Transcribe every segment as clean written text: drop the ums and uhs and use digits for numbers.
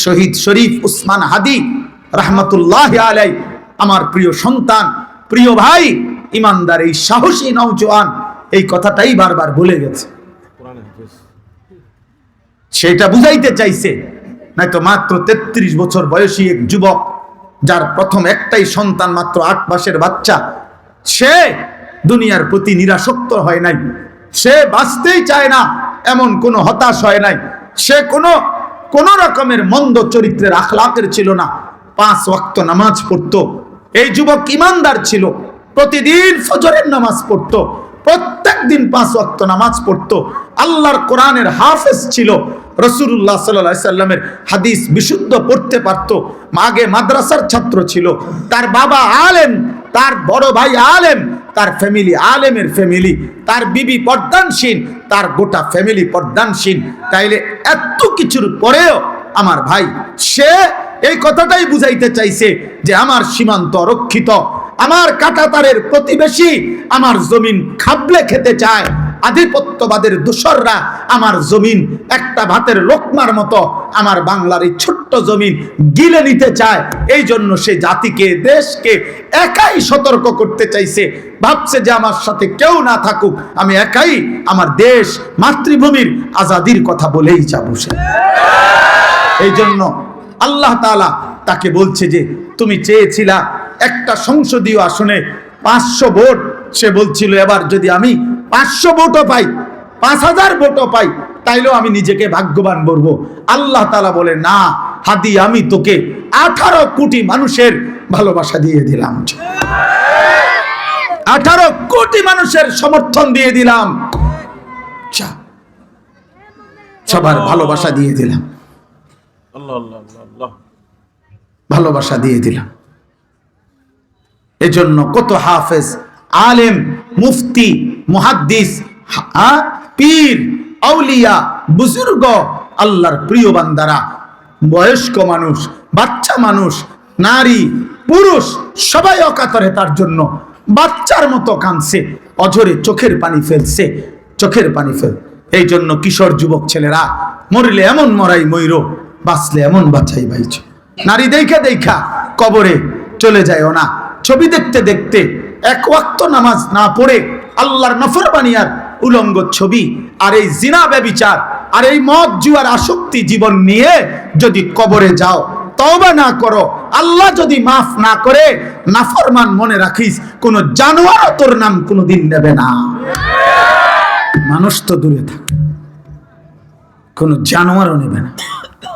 শহীদ শরীফ উসমান হাদি রাহমাতুল্লাহি আলাইহি, আমার প্রিয় সন্তান, প্রিয় ভাই, ইমানদার এই সাহসী নওজোয়ান এই কথাটাই বারবার বলে গেছে। সেটা বুঝাইতে চাইছে, নয়তো মাত্র 33 বছর বয়সী এক যুবক, যার প্রথম একটাই সন্তান, মাত্র 8 মাসের বাচ্চা, সে দুনিয়ার প্রতি নিরাসক্ত হয় নাই, সে বাঁচতেই চায় না এমন কোনো হতাশ হয় নাই, সে কোন রকমের মন্দ চরিত্রের আখলাকের ছিল না, 5 ওয়াক্ত নামাজ পড়তো। এই যুবক ইমানদার ছিল, প্রতিদিন ফজরের নামাজ পড়তো, প্রত্যেক দিন 5 ওয়াক্ত নামাজ পড়তো, আল্লাহর কোরআনের হাফেজ ছিল, রাসূলুল্লাহ সাল্লাল্লাহু আলাইহি সাল্লামের হাদিস বিশুদ্ধ পড়তে পারতো, আগে মাদ্রাসার ছাত্র ছিল, তার বাবা আলেম, তার বড় ভাই আলেম, তার ফ্যামিলি আলেমের ফ্যামিলি, তার বিবি পর্দানশীল, তার গোটা ফ্যামিলি পর্দানশীল। তাইলে এত কিছুর পরেও আমার ভাই সে এই কথাটাই বুঝাইতে চাইছে যে আমার সীমান্ত রক্ষিত, আমার কাঁটাতারের প্রতিবেশী আমার জমিন খাবলে খেতে চায়, আধিপত্যবাদের দোসররা আমার জমিন একটা ভাতের লোকমার মতো আমার বাংলার এই ছোট্ট জমিন গিলে নিতে চায়। এই জন্য সে জাতিকে, দেশকে একাই সতর্ক করতে চাইছে, ভাবছে যে আমার সাথে কেউ না থাকুক, আমি একাই আমার দেশ মাতৃভূমির আজাদির কথা বলেই যাবো। সে এই জন্য আল্লাহ তাআলা তাকে বলছে যে তুমি চেয়েছিলা একটা সংসদীয় আসনে 500 ভোট, সে বলছিল এবার যদি আমি 500 ভোটও পাই, 5000 ভোটও পাই, তাইলেও আমি নিজেকে ভাগ্যবান বলবো। আল্লাহ তাআলা বলে না হাদি, আমি তোকে 18 কোটি মানুষের ভালোবাসা দিয়ে দিলাম, 18 কোটি মানুষের সমর্থন দিয়ে দিলাম, সবার ভালোবাসা দিয়ে দিলাম, ভালোবাসা দিয়ে দিলাম। এজন্য কত হাফেজ, আলেম, মুফতি, মুহাদ্দিস, পীর, আউলিয়া, বুজুর্গ, আল্লাহর প্রিয় বান্দারা, বয়স্ক মানুষ, বাচ্চা মানুষ, নারী, পুরুষ, সবাই অকাতরে তার জন্য বাচ্চার মতো কাঁদছে, অঝরে চোখের পানি ফেলছে, চোখের পানি ফেল। এই জন্য কিশোর যুবক ছেলেরা মরলে এমন মরাই ময়ূর, বাঁচলে এমন বাঁচাই বাইছ। নারী দেখা দেখা কবরে চলে যায় না, ছবি দেখতে দেখতে 1 ওয়াক্ত নামাজ না পড়ে আল্লাহর নাফরমানিয়ার উলঙ্গ ছবি আর এই জিনা ব্যভিচার আর এই মদ জুয়ার আসক্তি জীবন নিয়ে যদি কবরে যাও, তওবা না করো, আল্লাহ যদি মাফ না করে, নাফরমান মনে রাখিস কোন জানোয়ার তোর নাম কোনদিন নেবে না। মানুষ তো দূরে থাক, কোন জানোয়ারও নেবে না।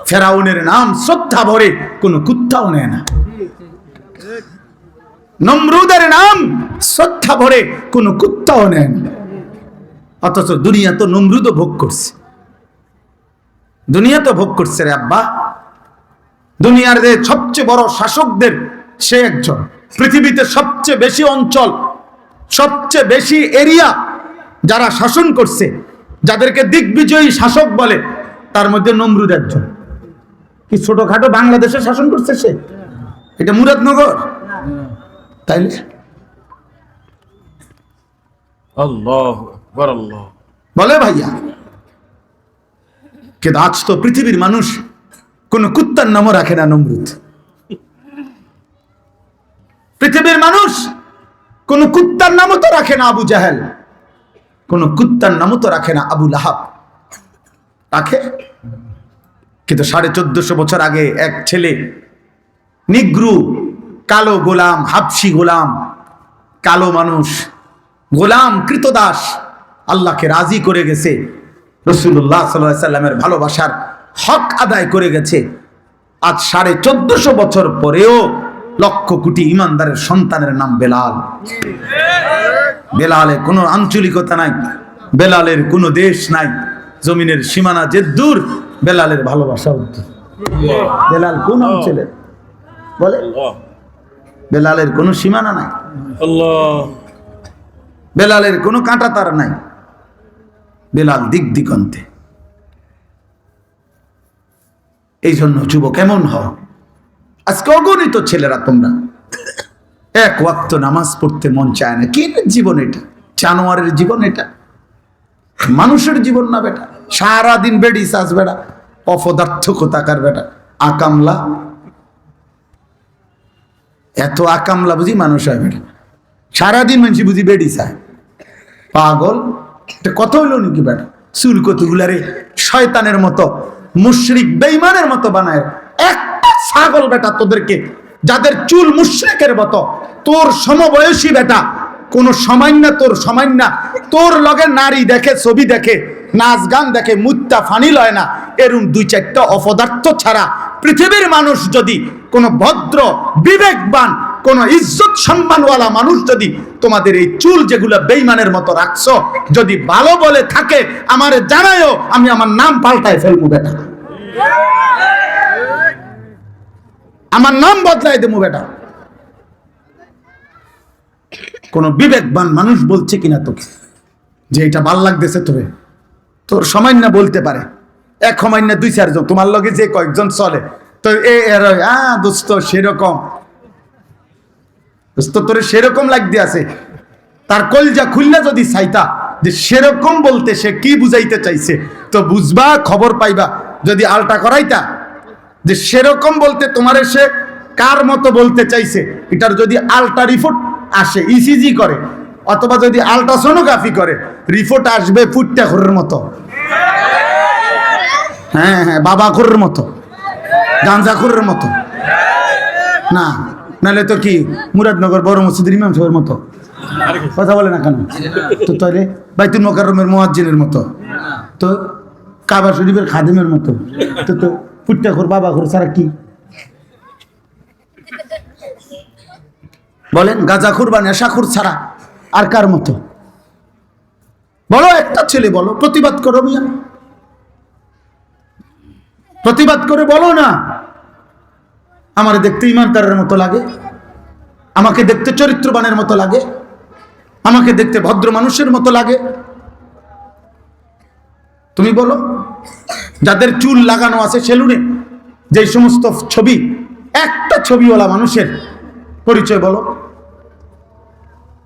ফেরাউনের নাম শ্রদ্ধা ভরে কোন কুত্তাও নেয় না, নমরুদের নাম শ্রদ্ধা ভরে কোন কুত্তাও নেয় না। অথচ দুনিয়া তো নমরুদও ভোগ করছে, দুনিয়া তো ভোগ করছে রে আব্বা। দুনিয়ার যে সবচেয়ে বড় শাসকদের সে একজন, পৃথিবীতে সবচেয়ে বেশি অঞ্চল, সবচেয়ে বেশি এরিয়া যারা শাসন করছে, যাদেরকে দিগ্বিজয়ী শাসক বলে, তার মধ্যে নমরুদ একজন। কি ছোটখাটো বাংলাদেশে শাসন করছে সে? এটা মুরাদনগর? তাইলে আল্লাহু আকবার, আল্লাহ বলে ভাইয়া। কিন্তু আজ তো পৃথিবীর মানুষ কোন কুত্তার নামও রাখে না নমরুদ। পৃথিবীর মানুষ কোন কুত্তার নামও তো রাখে না আবু জাহেল, কোন কুত্তার নামও তো রাখে না আবু লাহাব। রাখে? কিন্তু 1450 বছর আগে এক ছেলে, নিগ্রু, কালো গোলাম, হাবশি গোলাম, কালো মানুষ, গোলাম কৃতদাস, আল্লাহকে রাজি করে গেছে, রাসূলুল্লাহ সাল্লাল্লাহু আলাইহি সাল্লামের ভালোবাসার হক আদায় করে গেছে। আজ 1450 বছর পরেও লক্ষ কোটি ইমানদারের সন্তানের নাম বেলাল। বেলালের কোনো আঞ্চলিকতা নাই, বেলালের কোনো দেশ নাই, জমিনের সীমানা যে দূর, বেলালের ভালোবাসা উত্তর। বেলাল কোন অঞ্চলের বলে? বেলালের কোনো সীমানা নাই, বেলালের কোনো কাঁটাতার নাই, বেলাল দিক দিগন্তে। এই জন্য যুবক এমন হও, আজকে অগণিত ছেলেরা তোমরা 1 ওয়াক্ত নামাজ পড়তে মন চায় না। কি জীবন এটা? জানোয়ারের জীবন এটা, মানুষের জীবন না বেটা। সারাদিন বেড়ি চাষ বেটা, অপদার্থ কোথাকার বেটা। আকামলা, এত আকামলা বুঝি মানুষ হয় বেটা, সারাদিন মানুষ বুঝি বেডি চায়, পাগল। কত হইল নাকি বেটা, চুল কতগুলারে শয়তানের মতো মুশরিক বেঈমানের মতো বানায়। একটা ছাগল বেটা তোদেরকে, যাদের চুল মুশরিকের মতো, তোর সমবয়সী বেটা, কোন সামান্য তোর সামান্য তোর লগে নারী দেখে, ছবি দেখে, নাচ গান দেখে, মুত্তা ফানি লয় না, এরকম দুই চারটা অপদার্থ ছাড়া পৃথিবীর মানুষ যদি কোন ভদ্র বিবেকবান কোন ইজ্জত সম্মানওয়ালা মানুষ যদি তোমাদের এই চুল যেগুলো বেঈমানের মতো রাখছো যদি ভালো বলে থাকে, আমারে জানায়ও, আমি আমার নাম পাল্টায় ফেলবো বেটা, আমার নাম বদলাই দেবো বেটা। কোন বিবেকবান মানুষ বলছে কিনা তোকে যে এটা ভাল লাগতেছে, তোরে তোর সামান্য বলতে পারে, এক সামান্য দুই চারজন তোমার লগে যে কয়েকজন চলে, তো দোস্ত সেরকম, দোস্ত তোরে সেরকম লাগতে আছে, তার কলজা খুললা যদি চাইতা যে সেরকম বলতে সে কি বুঝাইতে চাইছে, তো বুঝবা, খবর পাইবা। যদি আলটা করাইতা যে সেরকম বলতে তোমারে সে কার মতো বলতে চাইছে, এটার যদি আলটা রিপোর্ট আসে, ইসিজি করে, অথবা যদি আলট্রাসোনোগ্রাফি করে, রিপোর্ট আসবে ফুটটা ঘরের মতো, হ্যাঁ হ্যাঁ, বাবা ঘরের মতো, গাঞ্জা ঘরের মতো, না নাহলে তো কি মুরাদনগর বড় মসজিদের ইমাম সাহেবের মতো, কথা বলে না কেন? তো তাহলে বাইতুল মোকাররমের মুয়াজ্জিনের মতো, তো কাবা শরীফের খাদিমের মতো, তো তো ফুটটা ঘর বাবা ঘর ছাড়া কি বলেন? গাঁজাখুর বা নেশাখুর ছাড়া আর কার মতো? বলো একটা ছেলে, বলো, প্রতিবাদ করো মিয়া, প্রতিবাদ করে বলো না, আমার দেখতে ইমানদারের মতো লাগে, আমাকে দেখতে চরিত্রবানের মতো লাগে, আমাকে দেখতে ভদ্র মানুষের মতো লাগে। তুমি বলো, যাদের চুল লাগানো আছে সেলুনে, যে সমস্ত ছবি, একটা ছবিওয়ালা মানুষের পরিচয় বলো।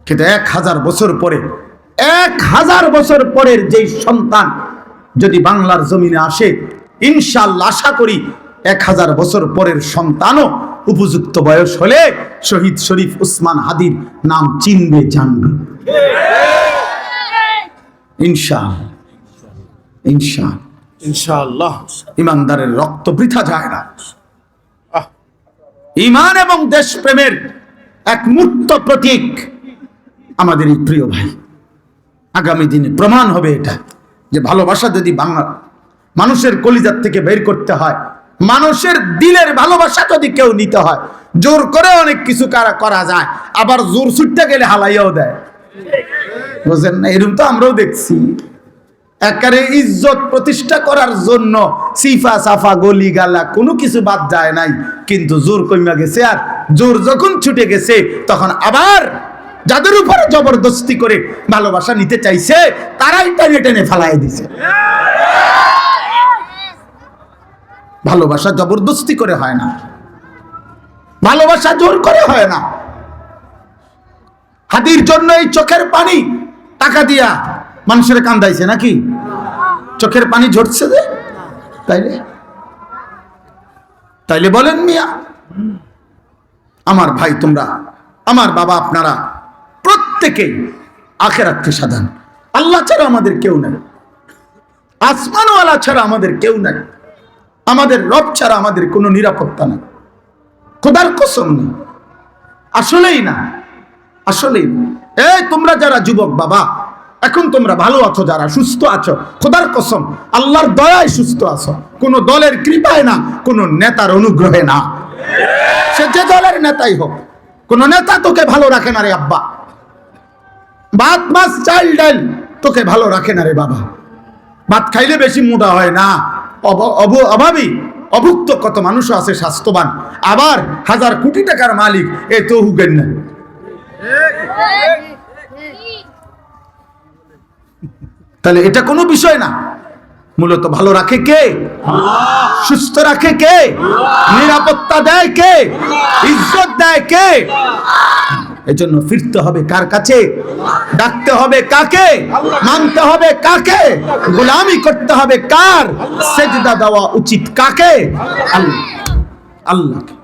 কিন্তু 1000 বছর পরে, 1000 বছর পরের যেই সন্তান যদি বাংলার জমিনে আসে, ইনশাআল্লাহ আশা করি 1000 বছর পরের সন্তানও উপযুক্ত বয়স হলে শহীদ শরীফ উসমান হাদির নাম চিনবে, জানবে, ইনশাআল্লাহ ইনশাআল্লাহ ইনশাআল্লাহ। ইমানদারের রক্ত বৃথা যায় না। ঈমান এবং দেশপ্রেমের এক মূর্ত প্রতীক আমাদের এই প্রিয় ভাই। আগামী দিনে প্রমাণ হবে এটা, যে ভালোবাসা যদি বাংলা মানুষের কলিজার থেকে বের করতে হয়, মানুষের দিলের ভালোবাসা যদি কেউ নিতে হয়, জোর করে অনেক কিছু করা যায়, আবার জোর ছুটতে গেলে হালাইয়াও দেয়, বুঝেন না? এরকম তো আমরাও দেখছি। একারে ইজ্জত প্রতিষ্ঠা করার জন্য সিফা সাফা গলি গালা কোনো কিছু বাদ যায় নাই, কিন্তু জোর কইমা গেছে, আর জোর যখন ছুটে গেছে তখন আবার যাদের উপরে জবরদস্তি করে ভালোবাসা নিতে চাইছে তারাই টেনে টেনে ফালাই দিছে। ভালোবাসা জবরদস্তি করে হয় না, ভালোবাসা জোর করে হয় না। হাদির জন্য এই চোখের পানি টাকা দিয়া মানুষের কান্দাইছে নাকি? চোখের পানি ঝরছে যে, তাইলে তাইলে বলেন মিয়া, আমার ভাই তোমরা, আমার বাবা আপনারা প্রত্যেকেই আখিরাতকে সাধান। আল্লাহ ছাড়া আমাদের কেউ নাই, আসমানওয়ালা ছাড়া আমাদের কেউ নাই, আমাদের রব ছাড়া আমাদের কোনো নিরাপত্তা নেই, খোদার কসম নেই, আসলেই না, আসলেই না। এই তোমরা যারা যুবক বাবা, এখন তোমরা ভালো আছো, যারা সুস্থ আছো, খোদার কসম আল্লাহর দয়ায় সুস্থ আছো, কোন দলের কৃপায় না, কোন নেতার অনুগ্রহে না, সে যে দলের নেতাই হোক। কোন নেতা তোকে ভালো রাখে না রে আব্বা, ভাত মাছ চাল ডাল তোকে ভালো রাখে না রে বাবা। ভাত খাইলে বেশি মোটা হয় না, অভাবী অভুক্ত কত মানুষ আছে স্বাস্থ্যবান, আবার 1000 কোটি টাকার মালিক, এ তো হুকেন না। তাহলে এটা কোনো বিষয় না। মূলত ভালো রাখে কে? সুস্থ রাখে কে? নিরাপত্তা দেয় কে? ইজ্জত দেয় কে? এজন্য ফিরতে হবে কার কাছে? ডাকতে হবে কাকে? মানতে হবে কাকে? গোলামি করতে হবে কার? সেজদা দেওয়া উচিত কাকে? আল্লাহ। আল্লাহকে।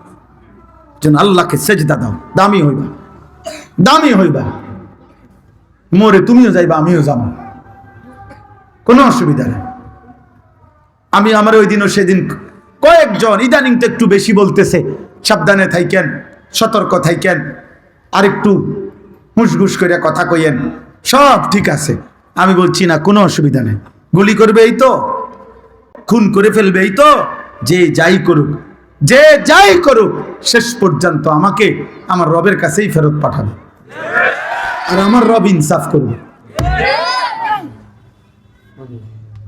যেন আল্লাহকে সেজদা দাও, দামি হইবা, দামি হইবা। মরে তুমিও যাইবা, আমিও যাব, কোনো অসুবিধা নেই। আমি আমার ওই দিনও সেদিন কয়েকজন ইদানিং তো একটু বেশি বলতেছে, সাবধানে থাইকেন, সতর্ক থাইকেন, আর একটু হুঁসঘুস করে কথা কইয়েন, সব ঠিক আছে। আমি বলছি না, কোনো অসুবিধা নেই। গুলি করবে এই তো, খুন করে ফেলবে এই তো, যে যাই করুক, যে যাই করুক, শেষ পর্যন্ত আমাকে আমার রবের কাছেই ফেরত পাঠাবে, আর আমার রব ইনসাফ করবে,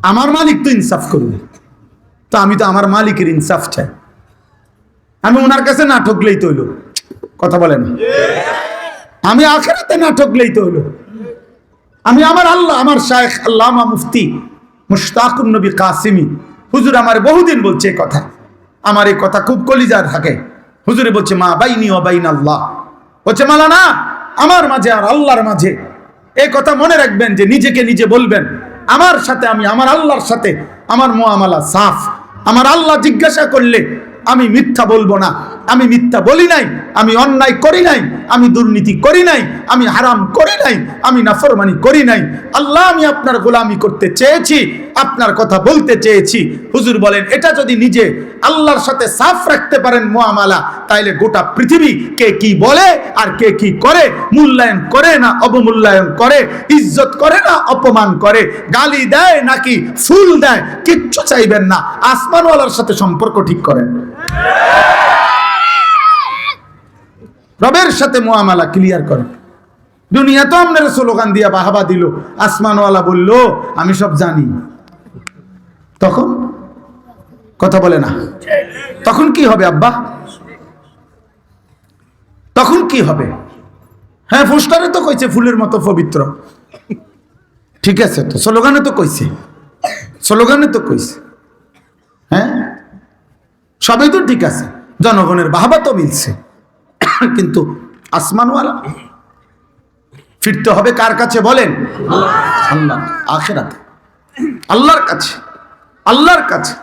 আমার মালিক তো ইনসাফ করবে। তো আমি তো আমার মালিকের ইনসাফ চাই, আমি ওনার কাছে না ঠকলেই তো হইলো, কথা বলেন, আমি আখিরাতে না ঠকলেই তো হইলো। আমি আমার আল্লাহ, আমার শায়েখ আল্লামা মুফতি মুশতাকুন নবী কাসিমি হুজুর আমার বহুদিন বলছে এই কথা, আমার এই কথা খুব কলিজার থাকে। হুজুরে বলছে মা বাইনি ওয়া বাইন আল্লাহ, বলছে মালানা আমার মাঝে আর আল্লাহর মাঝে, এই কথা মনে রাখবেন যে নিজেকে নিজে বলবেন আমার সাথে, আমি আমার আল্লাহর সাথে আমার মুআমালা সাফ। আমার আল্লাহ জিজ্ঞাসা করলে আমি মিথ্যা বলবো না, আমি মিথ্যা বলি নাই, আমি অন্যায় করি নাই, আমি দুর্নীতি করি নাই, আমি হারাম করি নাই, আমি নাফরমানি করি নাই। আল্লাহ আমি আপনার গোলামি করতে চেয়েছি, আপনার কথা বলতে চেয়েছি। হুজুর বলেন এটা যদি নিজে আল্লাহর সাথে সাফ রাখতে পারেন মুআমালা, তাইলে গোটা পৃথিবী কে কি বলে আর কে কি করে, মূল্যায়ন করে না অবমূল্যায়ন করে, ইজ্জত করে না অপমান করে, গালি দেয় নাকি ফুল দেয়, কিচ্ছু চাইবেন না, আসমানওয়ালার সাথে সম্পর্ক ঠিক করেন, রবের সাথে মুআমালা ক্লিয়ার করেন। দুনিয়া তো আপনার স্লোগান দিয়া বাহাবা দিল, আসমানওয়ালা বলল আমি সব জানি, তখন কথা বলে না, তখন কি হবে আব্বা, তখন কি হবে? হ্যাঁ পোস্টারে তো কইছে ফুলের মতো পবিত্র, ঠিক আছে, তো স্লোগানে তো কইছে, স্লোগানে তো কইছে, হ্যাঁ সবই তো ঠিক আছে, জনগণের বাহাবা তো মিলছে, কিন্তু আসমানওয়ালা ফিরতে হবে কার কাছে বলেন? আল্লাহ, আখিরাতে আল্লাহর কাছে, আল্লাহর কাছে।